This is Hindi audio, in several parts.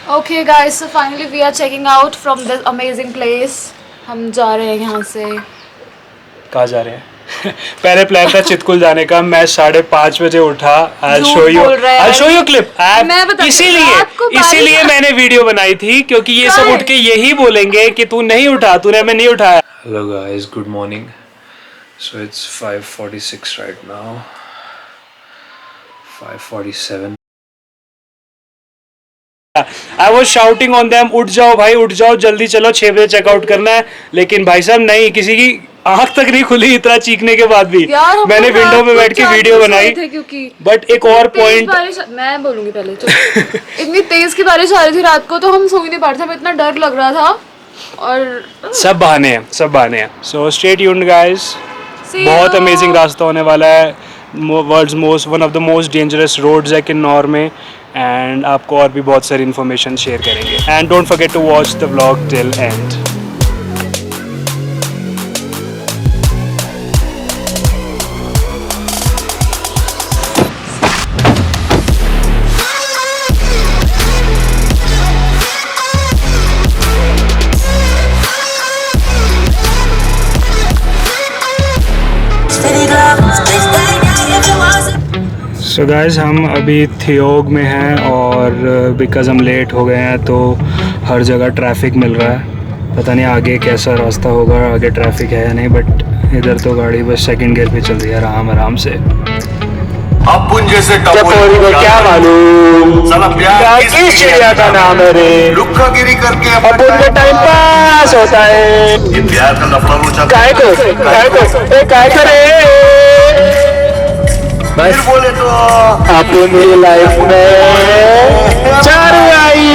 Okay guys, so finally we are checking out from this amazing place. हम जा रहे हैं यहाँ से. कहाँ जा रहे हैं? पहले प्लान था चितकुल जाने का. मैं 5:30 बजे उठा. I'll show you clip. इसीलिए मैंने वीडियो बनाई थी क्योंकि ये सब उठ के यही बोलेंगे कि तू नहीं उठा, तूने हमें नहीं उठाया. Hello guys, good morning. So it's 5:46 right now. 5:47. I was shouting on them, उठ जाओ भाई, उठ जाओ, जल्दी चलो, 6 बजे चेकआउट करना है. लेकिन भाई साहब नहीं, किसी की आँख तक नहीं खुली इतना चीखने के बाद भी. मैंने विंडो में बैठ के वीडियो बनाई. बट एक और पॉइंट मैं बोलूंगी पहले तो इतनी तेज की बारिश आ रही थी रात को, तो हम सो ही नहीं पा रहे थे. इतना डर लग रहा था. और सब बहाने हैं. So stay tuned guys. बहुत अमेजिंग रास्ता होने वाला है. World's one of the most dangerous roads है किन्नौर में. एंड आपको और भी बहुत सारी इन्फॉर्मेशन शेयर करेंगे. And don't forget to watch the vlog till end. So guys, हम अभी थियोग में हैं और बिकॉज़ हम लेट हो गए हैं तो हर जगह ट्रैफिक मिल रहा है. पता नहीं आगे कैसा रास्ता होगा, आगे ट्रैफिक है या नहीं. बट इधर तो गाड़ी बस सेकंड गियर पे चल रही है आराम से. अपन जैसे क्या मालूम चिड़िया का नाम है रे. लुक्कागिरी करके अपन का टाइम पास होता है. ये प्यार का लफड़ा हो जाता काय को रे. फिर बोले तो अपनी लाइफ में चारू आई.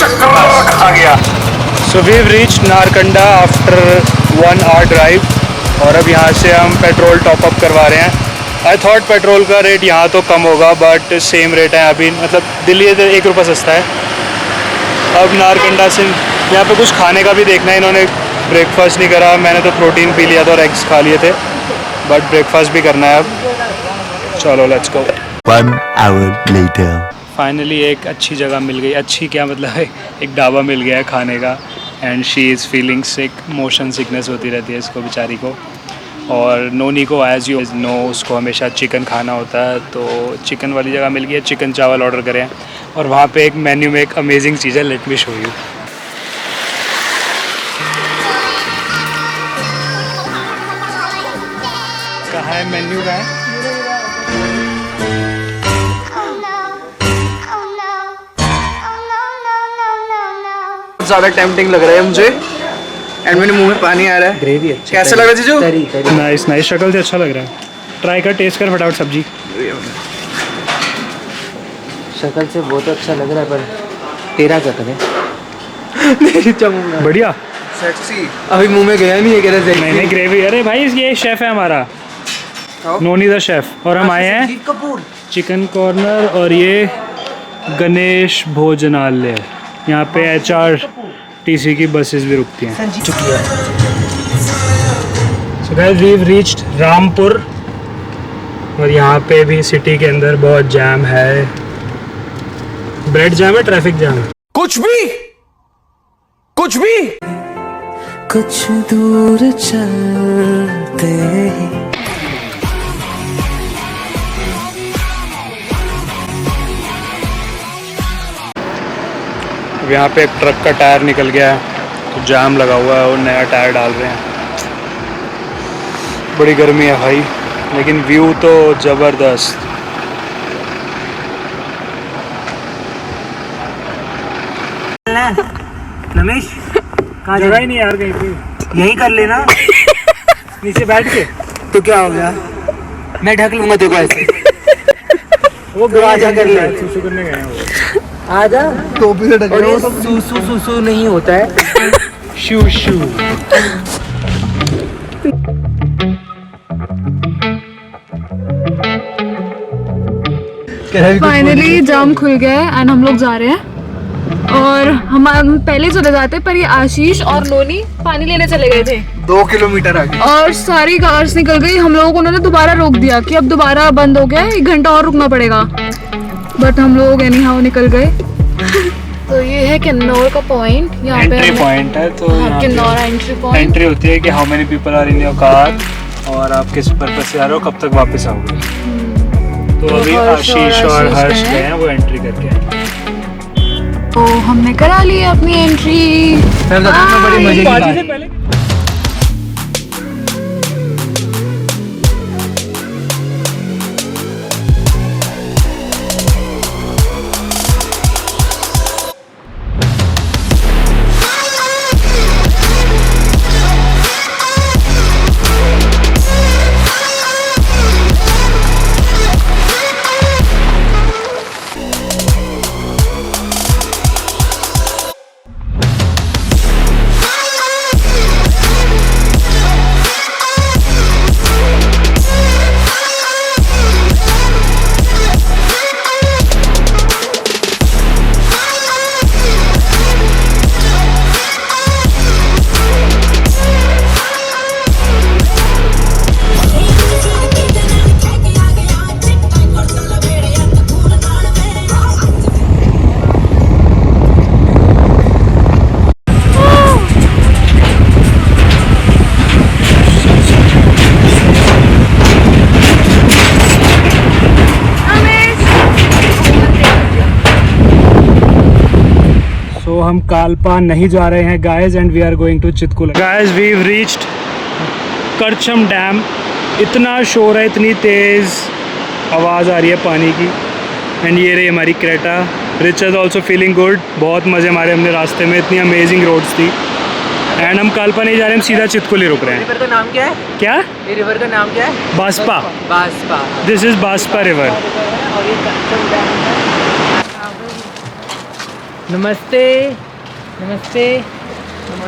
चक्कर आ गया. So we have reached Narkanda after 1 hour drive. और अब यहाँ से हम पेट्रोल टॉप अप करवा रहे हैं. आई थॉट पेट्रोल का रेट यहाँ तो कम होगा बट सेम रेट है अभी. मतलब दिल्ली से 1 रुपये सस्ता है. अब नारकंडा से यहाँ पे कुछ खाने का भी देखना है. इन्होंने ब्रेकफास्ट नहीं करा. मैंने तो प्रोटीन पी लिया था और एग्स खा लिए थे. बट ब्रेकफास्ट भी करना है अब. चलो let's go. 1 hour later. Finally एक अच्छी जगह मिल गई. अच्छी क्या मतलब है, एक ढाबा मिल गया है खाने का. And she is feeling sick. Motion sickness होती रहती है इसको बेचारी को. और नोनी को एज़ यू नो उसको हमेशा चिकन खाना होता है. तो चिकन वाली जगह मिल गई है. चिकन चावल ऑर्डर करें. और वहाँ पे एक मेन्यू में एक अमेजिंग चीज़ है. Let me show you. कहाँ है मेन्यू का है? ज़्यादा टेम्पटिंग लग रहा है मुझे. एंड मेरे मुंह में पानी आ रहा है. ग्रेवी अच्छा. कैसा लग रहा है जीजू? Nice nice. शक्ल से अच्छा लग रहा है. ट्राई कर, टेस्ट कर फटाफट सब्जी. शक्ल से बहुत अच्छा लग रहा है पर तेरा क्या करे. बढ़िया. सेक्सी. अभी मुंह में गया नहीं है. कह रहे नहीं ग्रेवी. अरे भाई ये शेफ़ है हमारा, नोनी द शेफ़. और हम आए हैं चिकन कॉर्नर. और ये गणेश भोजनालय. यहाँ पे HRTC की बसेस भी रुकती हैं. So guys we have reached Rampur. और यहाँ पे भी सिटी के अंदर बहुत जैम है. ब्रेड जैम है, ट्रैफिक जैम है. कुछ भी कुछ दूर चलते ही यहाँ पे एक ट्रक का टायर निकल गया है तो जाम लगा हुआ है और नया टायर डाल रहे हैं. बड़ी गर्मी है भाई, लेकिन व्यू तो ज़बरदस्त. रमेश कहाँ जगह ही नहीं यार कहीं पे. यही कर लेना. नीचे बैठ के. तो क्या हो गया, मैं ढक लूंगा तेरे को ऐसे. वो आजा कर ले. सुसु करने गए हैं वो. आजा. टोपी से ढक. और ये सुसु नहीं होता है. शू शू. फाइनली जाम खुल गया है एंड हम लोग जा रहे हैं और हम पहले चले जाते पर ये आशीष और नोनी पानी लेने चले गए थे 2 किलोमीटर आगे और सारी कार्स निकल गई। हम लोगों को उन्होंने दोबारा रोक दिया कि अब दोबारा बंद हो गया, 1 घंटा और रुकना पड़ेगा, बट हम लोग एनी हाउ निकल गए। तो ये है किन्नौर का पॉइंट, यहाँ पे एंट्री पॉइंट है। तो यहाँ पे किन्नौर एंट्री पॉइंट। एंट्री होती है कि how many people are in your car और आप किस पर्पज से आ रहे हो, कब तक वापस आओगे। तो अभी आशीष और हर्ष गए हैं, वो एंट्री करके आए। तो हमने करा ली अपनी एंट्री। बड़ी मजे की बात है। पहले हम कालपा नहीं जा रहे हैं guys and we are going to Chitkula. Guys we have reached Karcham dam. इतना शोर है, इतनी तेज़ आवाज़ आ रही है पानी की। एंड ये रही हमारी Creta. Rich is also feeling good. बहुत मज़े मारे हमने रास्ते में, इतनी अमेजिंग रोड्स थी। एंड हम कालपा नहीं जा रहे, हम सीधा चितकुली रुक रहे हैं। रिवर का नाम क्या है? क्या? ये रिवर का नाम क्या है? Baspa. Baspa. This is Baspa river. और ये करछम डैम है। नमस्ते। नमस्ते।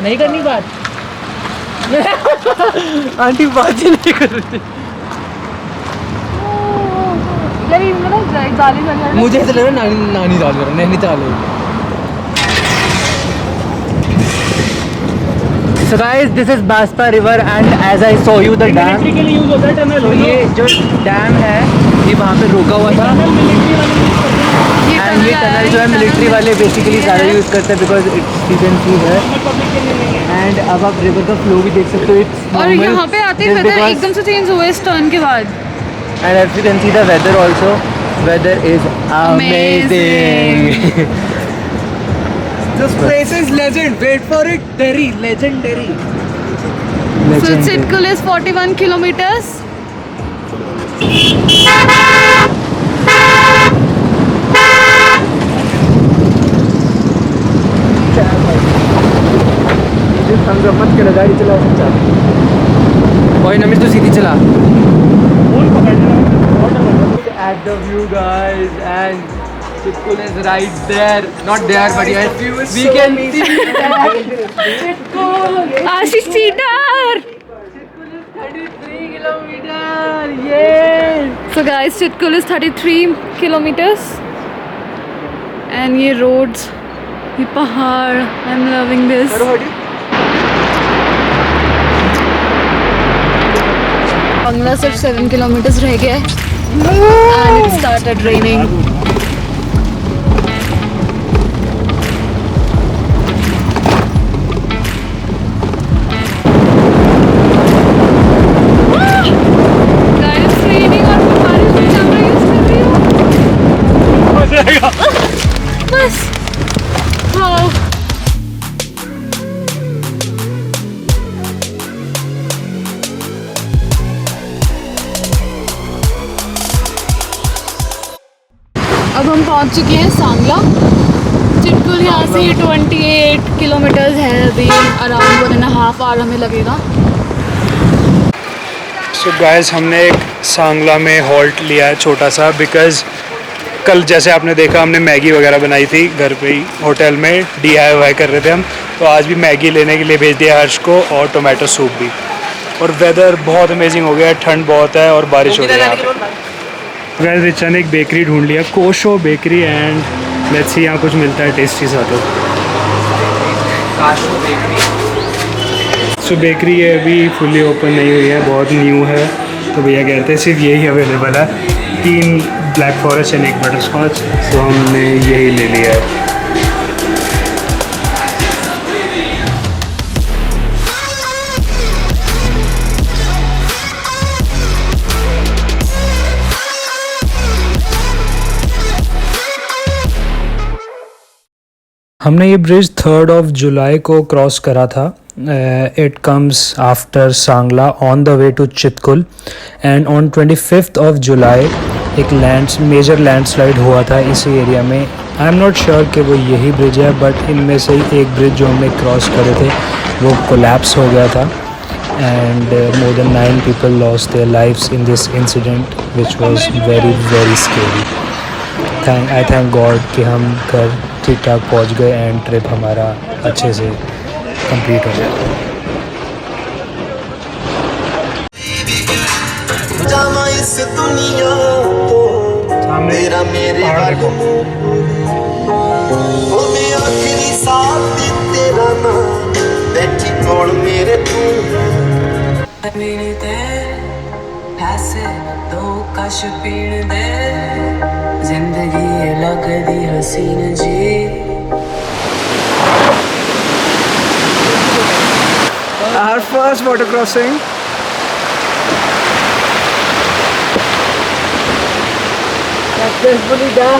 नहीं करनी बात। आंटी बात ही नहीं कर रही। मुझे ऐसा लग रहा है नानी चाल कर नैनी चाल है। So guys, this is Baspa River and as I saw you the dam. के लिए यूज़ होता है टनल। तो ये जो डैम है ये वहाँ पे रोका हुआ था एंड ये टनल जो है मिलिट्री वाले बेसिकली ज़्यादा यूज़ करते हैं बिकॉज इट्स यू कैन सी है। एंड अब आप रिवर का फ्लो भी देख सकते हो। इट्स और यहाँ पे आते ही वेदर एकदम से चेंज हुआ इस टर्न के बाद। And as you can see the weather also, weather is amazing. This place is legend. Wait for it. Very legendary. So Chitkul is 41 kilometers. मत कर गाड़ी चला सकता। कोई नमित तो सीधी चला। At the view guys and Chitkul is right there, not there but yes we can see Ashish cheater. Chitkul is 33 kilometers. Yeah. So guys, Chitkul is 33 kilometers. And ये roads, ये पहाड़, I'm loving this. बंगला सिर्फ 7 kilometers रह गया है and it started raining. Guys, raining और बारिश में चल रही है, बस हाँ। अब हम पहुंच चुके हैं सांगला। चिटकुल यहाँ से 28 किलोमीटर्स है, अभी अराउंड 1.5 आवर हमें लगेगा। सो गाइस हमने एक सांगला में हॉल्ट लिया है छोटा सा, बिकॉज़ कल जैसे आपने देखा हमने मैगी वगैरह बनाई थी घर पे ही होटल में, DIY कर रहे थे हम। तो आज भी मैगी लेने के लिए भेज दिया हर्ष को और टोमेटो सूप भी। और वेदर बहुत अमेजिंग हो गया है, ठंड बहुत है और बारिश हो रही है यहाँ पे। गाइस रिचा ने एक बेकरी ढूंढ लिया, कोशो बेकरी, एंड लेट्स सी यहाँ कुछ मिलता है टेस्टी सा। तो काशू बेकरी। सो बेकरी ये अभी फुल्ली ओपन नहीं हुई है, बहुत न्यू है, तो भैया कहते हैं सिर्फ यही अवेलेबल है, 3 black forest and 1 butter scotch. तो हमने यही ले लिया है। हमने ये ब्रिज 3 जुलाई को क्रॉस करा था। It comes after Sangla on the way to Chitkul, and on 25 जुलाई एक मेजर लैंडस्लाइड हुआ था इसी एरिया में। आई एम नॉट श्योर कि वो यही ब्रिज है, बट इनमें से ही एक ब्रिज जो हमने क्रॉस करे थे वो कोलैप्स हो गया था, and more than 9 people lost their lives in this incident which was very very scary. I thank God कि हम घर ठीक ठाक पहुंच गए एंड ट्रिप हमारा अच्छे से कंप्लीट हो गया। सामने पहाड़ देखो। जिंदगी लगदी हसीन जी। Our first water crossing. Successfully done.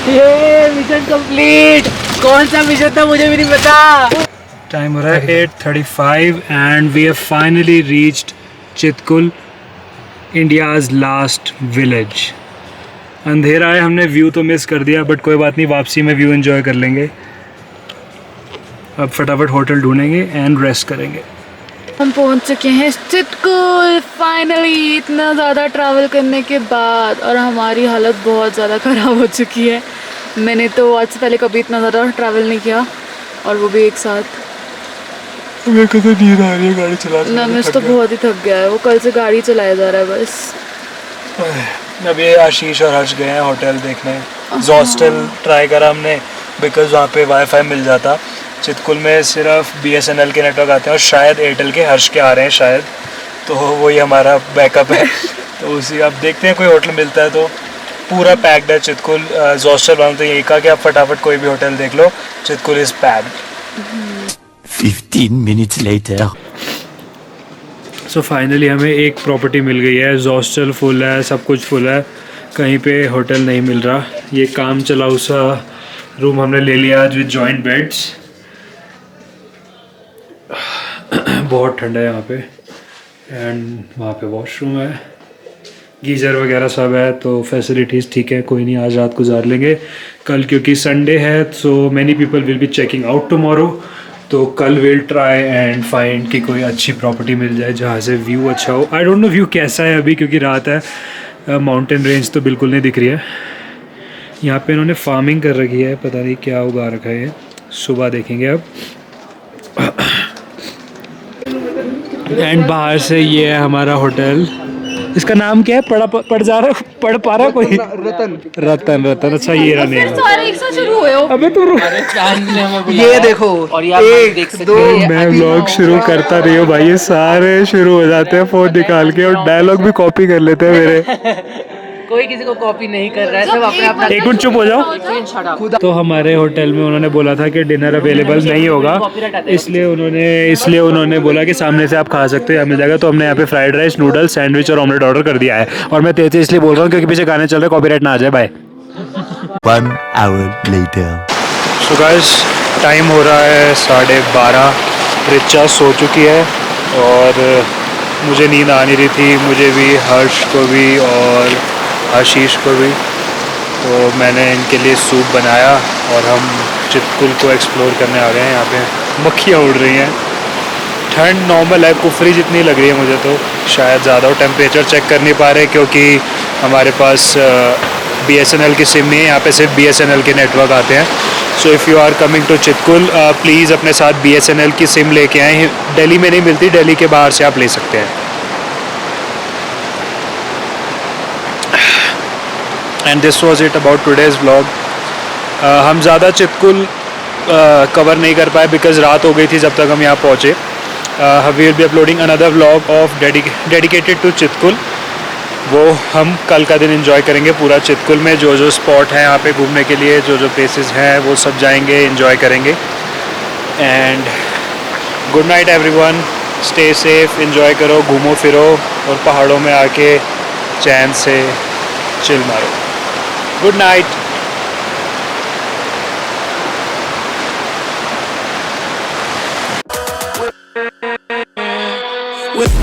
ये मिशन कंप्लीट। कौन सा मिशन था मुझे भी नहीं पता। टाइम हो रहा है 8:35 and we have finally reached Chitkul, India's last village. अंधेरा है, हमने व्यू तो मिस कर दिया, बट कोई बात नहीं, वापसी में व्यू एंजॉय कर लेंगे। अब फटाफट होटल ढूंढेंगे एंड रेस्ट करेंगे। हम पहुंच चुके हैं चितकुल फाइनली, इतना ज़्यादा ट्रैवल करने के बाद, और हमारी हालत बहुत ज़्यादा ख़राब हो चुकी है। मैंने तो आज से पहले कभी इतना ज़्यादा ट्रैवल नहीं किया, और वो भी एक साथ। मेरे को तो नींद आ रही है गाड़ी चलाते। नमिश तो बहुत ही थक गया है, वो कल से गाड़ी चलाया जा रहा है बस। अभी आशीष और हर्ष गए हैं होटल देखने। हॉस्टल ट्राई करा हमने, बिकॉज वहाँ पे वाईफाई मिल जाता। चितकुल में सिर्फ BSNL के नेटवर्क आते हैं और शायद एयरटेल के, हर्ष के आ रहे हैं शायद, तो वही हमारा बैकअप है। तो उसी अब देखते हैं कोई होटल मिलता है। तो पूरा पैक्ड है चितकुल। हॉस्टल वालों तो यही कहा कि आप फटाफट कोई भी होटल देख लो, Chitkul is packed. 15 minutes later. So finally हमें एक प्रॉपर्टी मिल गई है। हॉस्टल फुल है, सब कुछ फुल है, कहीं पे होटल नहीं मिल रहा। ये काम चलाऊ सा रूम हमने ले लिया आज विद जॉइंट बेड्स। बहुत ठंडा है यहाँ पे, एंड वहाँ पे वॉशरूम है, गीज़र वगैरह सब है, तो फैसिलिटीज़ ठीक है। कोई नहीं, आज रात गुजार लेंगे। कल क्योंकि संडे है, so many people will be checking out tomorrow, तो कल विल ट्राई एंड फाइंड कि कोई अच्छी प्रॉपर्टी मिल जाए जहाँ से व्यू अच्छा हो। आई डोंट नो व्यू कैसा है अभी, क्योंकि रात है। माउंटेन रेंज तो बिल्कुल नहीं दिख रही है। यहाँ पे इन्होंने फार्मिंग कर रखी है, पता नहीं क्या उगा रखा है ये, सुबह देखेंगे अब। एंड बाहर से ये है हमारा होटल। इसका नाम क्या है? पढ़ पा रहा कोई? रतन। अच्छा ये रहा नेम। सारे एक साथ शुरू हुए हो। अबे तू रुक। ये देखो, और यहाँ पर देख सकते हैं मैं व्लॉग शुरू करता नहीं हूँ भाई, ये सारे शुरू हो जाते हैं फोन निकाल के, और डायलॉग भी कॉपी कर लेते हैं मेरे। कोई किसी को कॉपी नहीं कर रहा है, सब अपने अपना। एक मिनट चुप हो जाओ। तो हमारे होटल में उन्होंने बोला था कि डिनर अवेलेबल नहीं होगा, इसलिए उन्होंने बोला कि सामने से आप खा सकते हो, यहाँ मिल जाएगा। तो हमने यहाँ पे फ्राइड राइस, नूडल्स, सैंडविच और ऑमलेट ऑर्डर कर दिया है। और मैं तेज इसलिए बोल रहा हूँ क्योंकि पीछे गाने चल रहे, कॉपीराइट ना आ जाए। Bye. 1 hour later. So guys, time हो रहा है 12:30। रिचा सो चुकी है और मुझे नींद आ नहीं रही थी, मुझे भी, हर्ष को भी और आशीष को भी। तो मैंने इनके लिए सूप बनाया और हम चितकुल को एक्सप्लोर करने आ गए हैं। यहाँ पे मक्खियाँ उड़ रही हैं, ठंड नॉर्मल है, कुफरी जितनी लग रही है मुझे तो शायद ज़्यादा हो। टेम्परेचर चेक कर नहीं पा रहे क्योंकि हमारे पास BSNL की सिम नहीं है, यहाँ पे सिर्फ BSNL के नेटवर्क आते हैं। So if you are coming to Chitkul, please अपने साथ BSNL की सिम लेके आएँ। दिल्ली में नहीं मिलती, दिल्ली के बाहर से आप ले सकते हैं। And this was it about today's vlog. हम ज़्यादा चितकुल कवर नहीं कर पाए बिकॉज़ रात हो गई थी जब तक हम यहाँ पहुँचे. We will be uploading another vlog of dedicated to Chitkul. वो हम कल का दिन एंजॉय करेंगे पूरा चितकुल में. जो जो स्पॉट हैं यहाँ पे घूमने के लिए, जो जो प्लेसेस हैं, वो सब जाएंगे, एंजॉय करेंगे. And good night everyone. Stay safe, enjoy करो, घूमो फिरो और पहाड़ों में आके चैन से चिल मारो. Good night. with